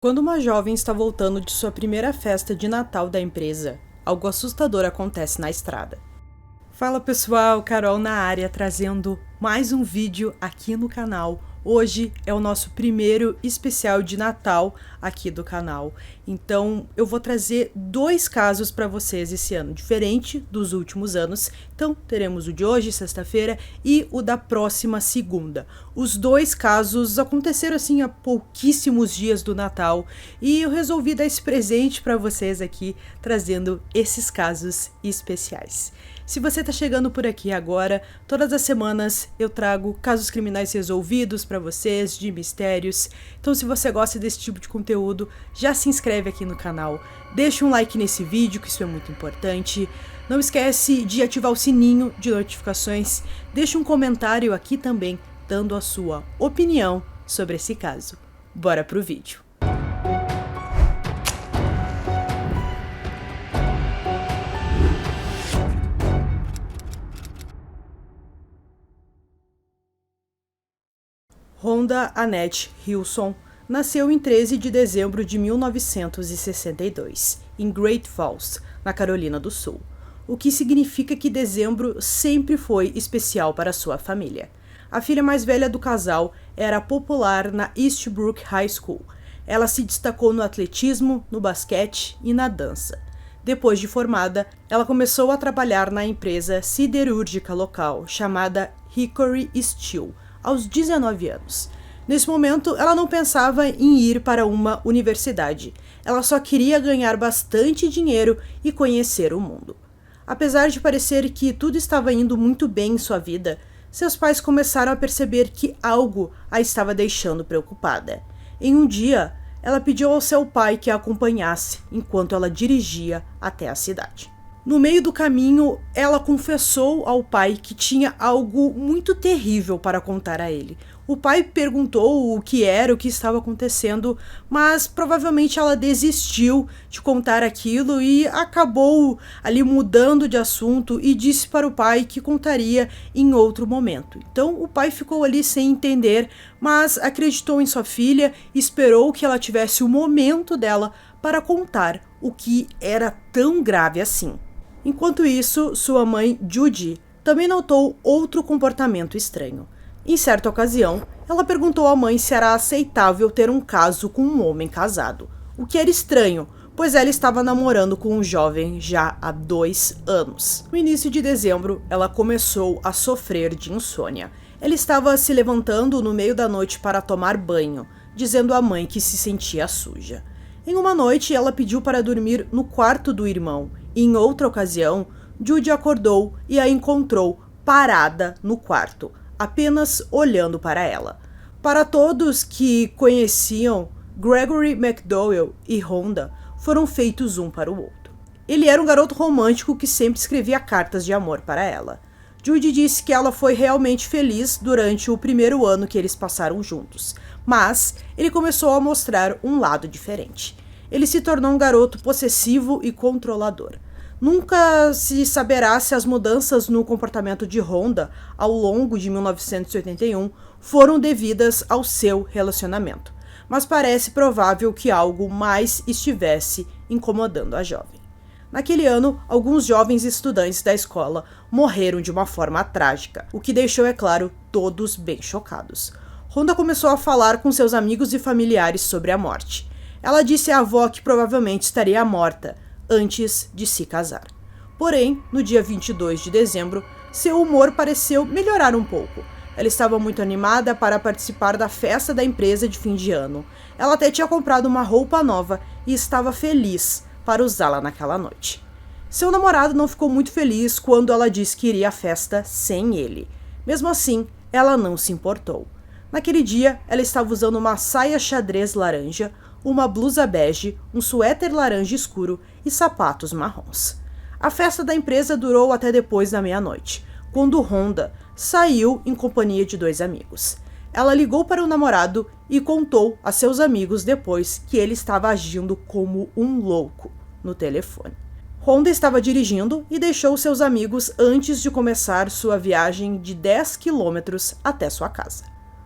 Quando uma jovem está voltando de sua primeira festa de Natal da empresa, algo assustador acontece na estrada. Fala pessoal, Carol na área trazendo mais um vídeo aqui no canal. Hoje é o nosso primeiro especial de Natal aqui do canal. Então eu vou trazer dois casos para vocês esse ano, diferente dos últimos anos. Então teremos o de hoje, sexta-feira, e o da próxima segunda. Os dois casos aconteceram assim há pouquíssimos dias do Natal e eu resolvi dar esse presente para vocês aqui, trazendo esses casos especiais. Se você está chegando por aqui agora, todas as semanas eu trago casos criminais resolvidos para vocês, de mistérios. Então se você gosta desse tipo de conteúdo, já se inscreve aqui no canal. Deixa um like nesse vídeo, que isso é muito importante. Não esquece de ativar o sininho de notificações. Deixa um comentário aqui também, dando a sua opinião sobre esse caso. Bora pro vídeo. Rhonda Annette Hilson nasceu em 13 de dezembro de 1962, em Great Falls, na Carolina do Sul, o que significa que dezembro sempre foi especial para sua família. A filha mais velha do casal era popular na Eastbrook High School. Ela se destacou no atletismo, no basquete e na dança. Depois de formada, ela começou a trabalhar na empresa siderúrgica local chamada Hickory Steel, aos 19 anos. Nesse momento, ela não pensava em ir para uma universidade. Ela só queria ganhar bastante dinheiro e conhecer o mundo. Apesar de parecer que tudo estava indo muito bem em sua vida, seus pais começaram a perceber que algo a estava deixando preocupada. Em um dia, ela pediu ao seu pai que a acompanhasse enquanto ela dirigia até a cidade. No meio do caminho, ela confessou ao pai que tinha algo muito terrível para contar a ele. O pai perguntou o que era, o que estava acontecendo, mas provavelmente ela desistiu de contar aquilo e acabou ali mudando de assunto e disse para o pai que contaria em outro momento. Então o pai ficou ali sem entender, mas acreditou em sua filha, esperou que ela tivesse o momento dela para contar o que era tão grave assim. Enquanto isso, sua mãe, Judy, também notou outro comportamento estranho. Em certa ocasião, ela perguntou à mãe se era aceitável ter um caso com um homem casado, o que era estranho, pois ela estava namorando com um jovem já há 2 anos. No início de dezembro, ela começou a sofrer de insônia. Ela estava se levantando no meio da noite para tomar banho, dizendo à mãe que se sentia suja. Em uma noite, ela pediu para dormir no quarto do irmão. Em outra ocasião, Judy acordou e a encontrou parada no quarto, apenas olhando para ela. Para todos que conheciam, Gregory McDowell e Rhonda foram feitos um para o outro. Ele era um garoto romântico que sempre escrevia cartas de amor para ela. Judy disse que ela foi realmente feliz durante o primeiro ano que eles passaram juntos, mas ele começou a mostrar um lado diferente. Ele se tornou um garoto possessivo e controlador. Nunca se saberá se as mudanças no comportamento de Rhonda ao longo de 1981 foram devidas ao seu relacionamento, mas parece provável que algo mais estivesse incomodando a jovem. Naquele ano, alguns jovens estudantes da escola morreram de uma forma trágica, o que deixou, é claro, todos bem chocados. Rhonda começou a falar com seus amigos e familiares sobre a morte. Ela disse à avó que provavelmente estaria morta antes de se casar. Porém, no dia 22 de dezembro, seu humor pareceu melhorar um pouco. Ela estava muito animada para participar da festa da empresa de fim de ano. Ela até tinha comprado uma roupa nova e estava feliz para usá-la naquela noite. Seu namorado não ficou muito feliz quando ela disse que iria à festa sem ele. Mesmo assim, ela não se importou. Naquele dia, ela estava usando uma saia xadrez laranja, uma blusa bege, um suéter laranja escuro e sapatos marrons. A festa da empresa durou até depois da meia-noite, quando Rhonda saiu em companhia de 2 amigos. Ela ligou para o namorado e contou a seus amigos depois que ele estava agindo como um louco no telefone. Rhonda estava dirigindo e deixou seus amigos antes de começar sua viagem de 10 quilômetros até sua casa.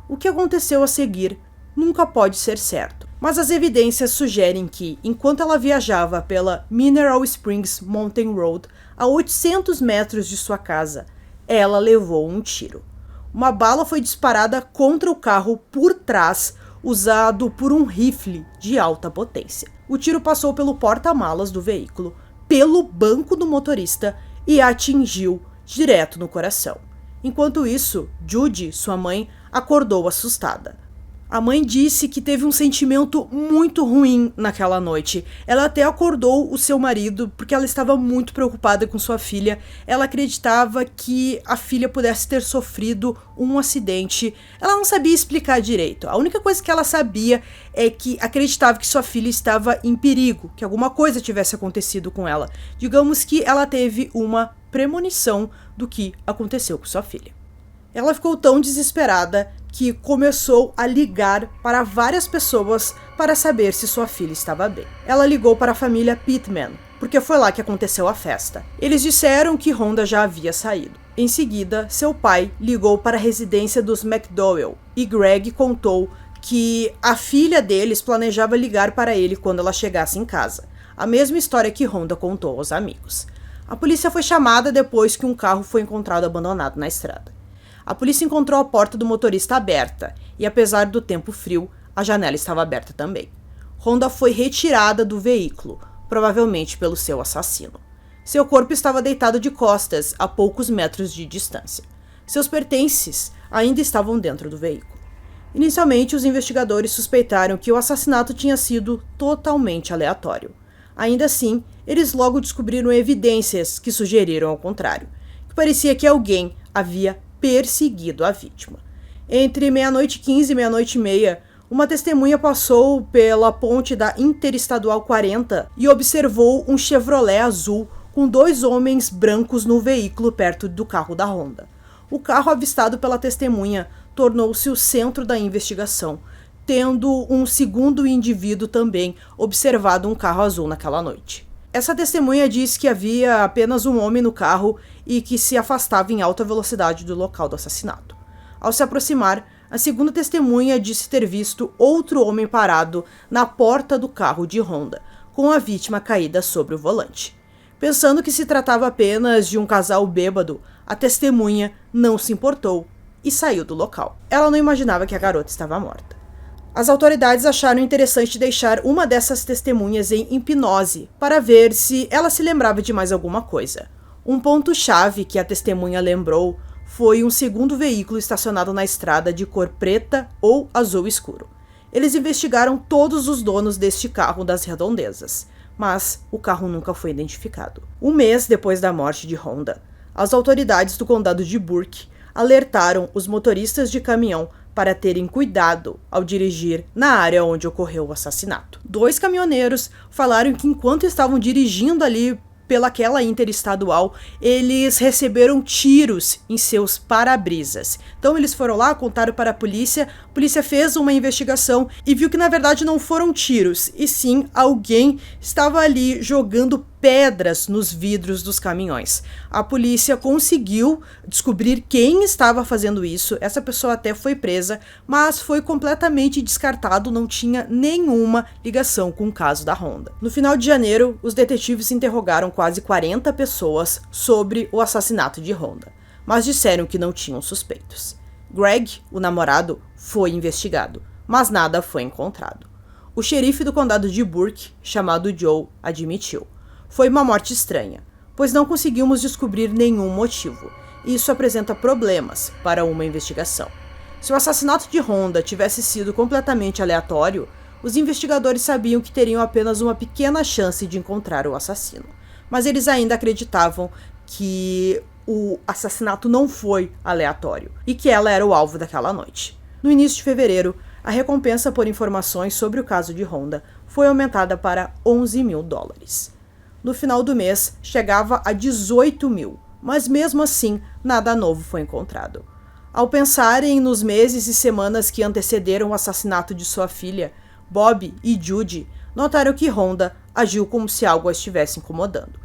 O que aconteceu a seguir nunca pode ser certo, Mas as evidências sugerem que, enquanto ela viajava pela Mineral Springs Mountain Road, a 800 metros de sua casa, ela levou um tiro. Uma bala foi disparada contra o carro por trás, usado por um rifle de alta potência. O tiro passou pelo porta-malas do veículo, pelo banco do motorista e atingiu direto no coração. Enquanto isso, Judy, sua mãe, acordou assustada. A mãe disse que teve um sentimento muito ruim naquela noite. Ela até acordou o seu marido porque ela estava muito preocupada com sua filha. Ela acreditava que a filha pudesse ter sofrido um acidente. Ela não sabia explicar direito. A única coisa que ela sabia é que acreditava que sua filha estava em perigo, que alguma coisa tivesse acontecido com ela. Digamos que ela teve uma premonição do que aconteceu com sua filha. Ela ficou tão desesperada que começou a ligar para várias pessoas para saber se sua filha estava bem. Ela ligou para a família Pittman, porque foi lá que aconteceu a festa. Eles disseram que Rhonda já havia saído. Em seguida, seu pai ligou para a residência dos McDowell e Greg contou que a filha deles planejava ligar para ele quando ela chegasse em casa. A mesma história que Rhonda contou aos amigos. A polícia foi chamada depois que um carro foi encontrado abandonado na estrada. A polícia encontrou a porta do motorista aberta e, apesar do tempo frio, a janela estava aberta também. Rhonda foi retirada do veículo, provavelmente pelo seu assassino. Seu corpo estava deitado de costas a poucos metros de distância. Seus pertences ainda estavam dentro do veículo. Inicialmente, os investigadores suspeitaram que o assassinato tinha sido totalmente aleatório. Ainda assim, eles logo descobriram evidências que sugeriram ao contrário, que parecia que alguém havia perseguido a vítima. Entre 00:15 e 00:30, uma testemunha passou pela ponte da Interestadual 40 e observou um Chevrolet azul com 2 homens brancos no veículo perto do carro da Rhonda. O carro avistado pela testemunha tornou-se o centro da investigação, tendo um segundo indivíduo também observado um carro azul naquela noite. Essa testemunha disse que havia apenas um homem no carro e que se afastava em alta velocidade do local do assassinato. Ao se aproximar, a segunda testemunha disse ter visto outro homem parado na porta do carro de Rhonda, com a vítima caída sobre o volante. Pensando que se tratava apenas de um casal bêbado, a testemunha não se importou e saiu do local. Ela não imaginava que a garota estava morta. As autoridades acharam interessante deixar uma dessas testemunhas em hipnose para ver se ela se lembrava de mais alguma coisa. Um ponto-chave que a testemunha lembrou foi um segundo veículo estacionado na estrada de cor preta ou azul escuro. Eles investigaram todos os donos deste carro das redondezas, mas o carro nunca foi identificado. Um mês depois da morte de Rhonda, as autoridades do condado de Burke alertaram os motoristas de caminhão para terem cuidado ao dirigir na área onde ocorreu o assassinato. 2 caminhoneiros falaram que enquanto estavam dirigindo ali pelaquela interestadual, eles receberam tiros em seus para-brisas. Então eles foram lá, contaram para a polícia fez uma investigação e viu que na verdade não foram tiros, e sim alguém estava ali jogando pedras nos vidros dos caminhões. A polícia conseguiu descobrir quem estava fazendo isso, essa pessoa até foi presa, mas foi completamente descartado, não tinha nenhuma ligação com o caso da Rhonda. No final de janeiro, os detetives interrogaram quase 40 pessoas sobre o assassinato de Rhonda, mas disseram que não tinham suspeitos. Greg, o namorado, foi investigado, mas nada foi encontrado. O xerife do condado de Burke, chamado Joe, admitiu: "Foi uma morte estranha, pois não conseguimos descobrir nenhum motivo. Isso apresenta problemas para uma investigação. Se o assassinato de Rhonda tivesse sido completamente aleatório, os investigadores sabiam que teriam apenas uma pequena chance de encontrar o assassino. Mas eles ainda acreditavam que o assassinato não foi aleatório e que ela era o alvo daquela noite." No início de fevereiro, a recompensa por informações sobre o caso de Rhonda foi aumentada para $11 mil. No final do mês, chegava a 18 mil, mas mesmo assim, nada novo foi encontrado. Ao pensarem nos meses e semanas que antecederam o assassinato de sua filha, Bob e Judy notaram que Rhonda agiu como se algo a estivesse incomodando.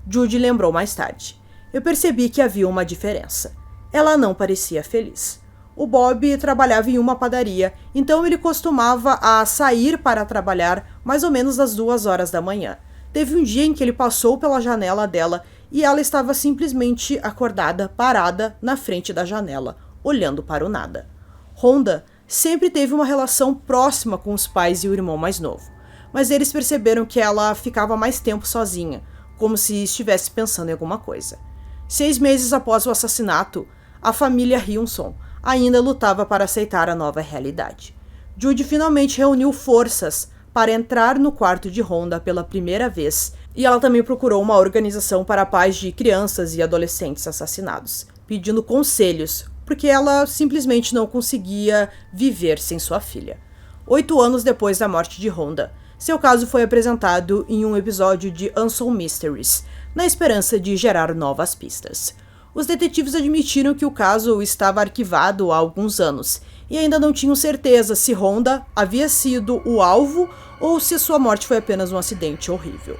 Judy lembrou mais tarde: "Eu percebi que havia uma diferença. Ela não parecia feliz. O Bob trabalhava em uma padaria, então ele costumava a sair para trabalhar mais ou menos às 2 horas da manhã. Teve um dia em que ele passou pela janela dela e ela estava simplesmente acordada, parada na frente da janela, olhando para o nada. Rhonda sempre teve uma relação próxima com os pais e o irmão mais novo, mas eles perceberam que ela ficava mais tempo sozinha, como se estivesse pensando em alguma coisa. 6 meses após o assassinato, a família Hilson ainda lutava para aceitar a nova realidade. Judy finalmente reuniu forças para entrar no quarto de Rhonda pela primeira vez, e ela também procurou uma organização para pais de crianças e adolescentes assassinados, pedindo conselhos, porque ela simplesmente não conseguia viver sem sua filha. 8 anos depois da morte de Rhonda, seu caso foi apresentado em um episódio de Unsolved Mysteries, na esperança de gerar novas pistas. Os detetives admitiram que o caso estava arquivado há alguns anos e ainda não tinham certeza se Rhonda havia sido o alvo ou se sua morte foi apenas um acidente horrível.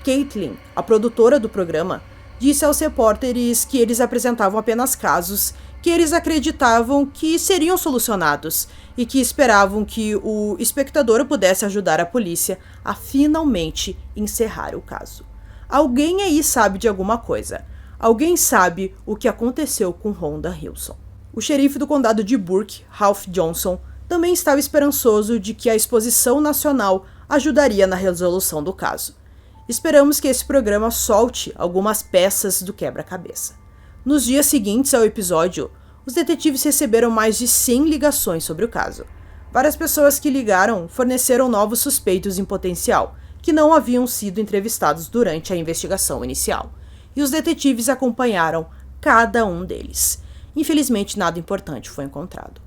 Caitlin, a produtora do programa, disse aos repórteres que eles apresentavam apenas casos que eles acreditavam que seriam solucionados e que esperavam que o espectador pudesse ajudar a polícia a finalmente encerrar o caso. Alguém aí sabe de alguma coisa. Alguém sabe o que aconteceu com Rhonda Hilson. O xerife do condado de Burke, Ralph Johnson, também estava esperançoso de que a exposição nacional ajudaria na resolução do caso. Esperamos que esse programa solte algumas peças do quebra-cabeça. Nos dias seguintes ao episódio, os detetives receberam mais de 100 ligações sobre o caso. Várias pessoas que ligaram forneceram novos suspeitos em potencial, que não haviam sido entrevistados durante a investigação inicial, e os detetives acompanharam cada um deles. Infelizmente, nada importante foi encontrado.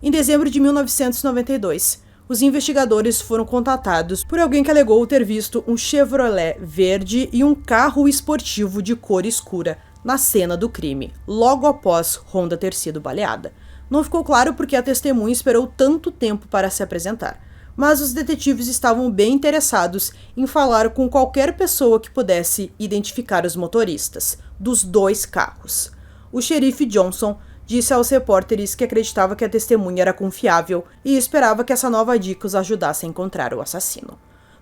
Em dezembro de 1992, os investigadores foram contatados por alguém que alegou ter visto um Chevrolet verde e um carro esportivo de cor escura na cena do crime, logo após Rhonda ter sido baleada. Não ficou claro porque a testemunha esperou tanto tempo para se apresentar, mas os detetives estavam bem interessados em falar com qualquer pessoa que pudesse identificar os motoristas dos 2 carros. O xerife Johnson disse aos repórteres que acreditava que a testemunha era confiável e esperava que essa nova dica os ajudasse a encontrar o assassino.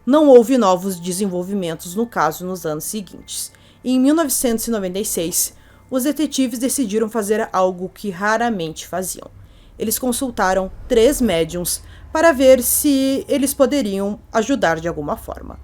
Não houve novos desenvolvimentos no caso nos anos seguintes. E em 1996, os detetives decidiram fazer algo que raramente faziam. Eles consultaram 3 médiums para ver se eles poderiam ajudar de alguma forma.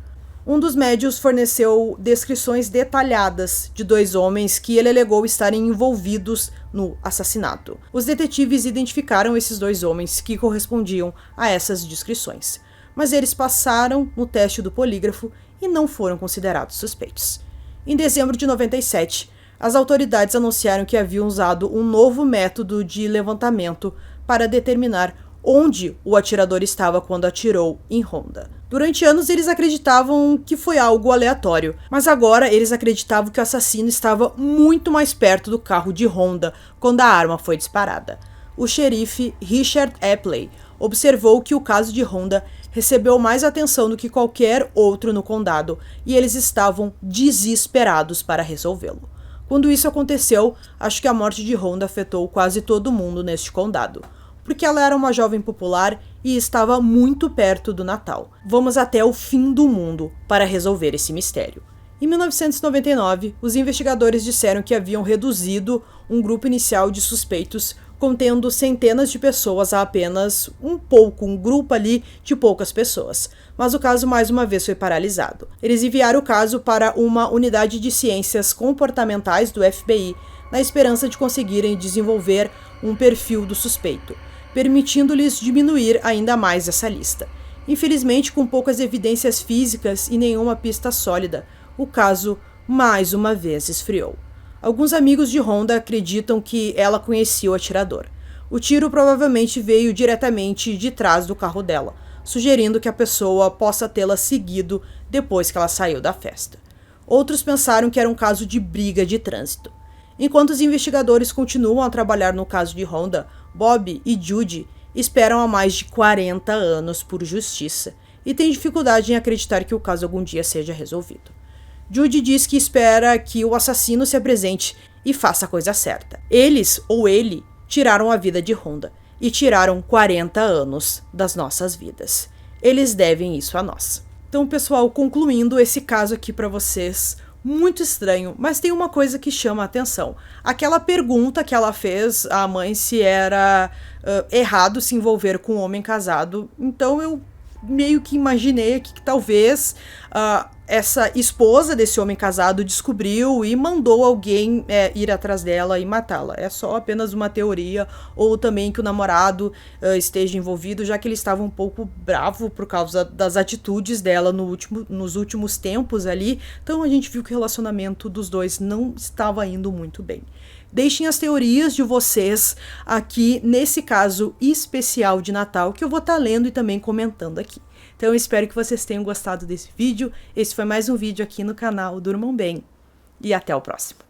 Um dos médiuns forneceu descrições detalhadas de 2 homens que ele alegou estarem envolvidos no assassinato. Os detetives identificaram esses 2 homens que correspondiam a essas descrições, mas eles passaram no teste do polígrafo e não foram considerados suspeitos. Em dezembro de 97, as autoridades anunciaram que haviam usado um novo método de levantamento para determinar onde o atirador estava quando atirou em Rhonda. Durante anos eles acreditavam que foi algo aleatório, mas agora eles acreditavam que o assassino estava muito mais perto do carro de Rhonda quando a arma foi disparada. O xerife Richard Epley observou que o caso de Rhonda recebeu mais atenção do que qualquer outro no condado e eles estavam desesperados para resolvê-lo. Quando isso aconteceu, acho que a morte de Rhonda afetou quase todo mundo neste condado, porque ela era uma jovem popular e estava muito perto do Natal. Vamos até o fim do mundo para resolver esse mistério. Em 1999, os investigadores disseram que haviam reduzido um grupo inicial de suspeitos, contendo centenas de pessoas a apenas um grupo ali de poucas pessoas. Mas o caso mais uma vez foi paralisado. Eles enviaram o caso para uma unidade de ciências comportamentais do FBI, na esperança de conseguirem desenvolver um perfil do suspeito, permitindo-lhes diminuir ainda mais essa lista. Infelizmente, com poucas evidências físicas e nenhuma pista sólida, o caso mais uma vez esfriou. Alguns amigos de Rhonda acreditam que ela conhecia o atirador. O tiro provavelmente veio diretamente de trás do carro dela, sugerindo que a pessoa possa tê-la seguido depois que ela saiu da festa. Outros pensaram que era um caso de briga de trânsito. Enquanto os investigadores continuam a trabalhar no caso de Rhonda, Bob e Judy esperam há mais de 40 anos por justiça e têm dificuldade em acreditar que o caso algum dia seja resolvido. Judy diz que espera que o assassino se apresente e faça a coisa certa. Eles, ou ele, tiraram a vida de Rhonda e tiraram 40 anos das nossas vidas. Eles devem isso a nós. Então, pessoal, concluindo esse caso aqui para vocês, muito estranho, mas tem uma coisa que chama a atenção. Aquela pergunta que ela fez à mãe se era errado se envolver com um homem casado, então eu meio que imaginei aqui que talvez essa esposa desse homem casado descobriu e mandou alguém ir atrás dela e matá-la. É só apenas uma teoria, ou também que o namorado esteja envolvido, já que ele estava um pouco bravo por causa das atitudes dela nos últimos tempos ali. Então a gente viu que o relacionamento dos dois não estava indo muito bem. Deixem as teorias de vocês aqui nesse caso especial de Natal, que eu vou estar lendo e também comentando aqui. Então eu espero que vocês tenham gostado desse vídeo. Esse foi mais um vídeo aqui no canal Durmam Bem. E até o próximo.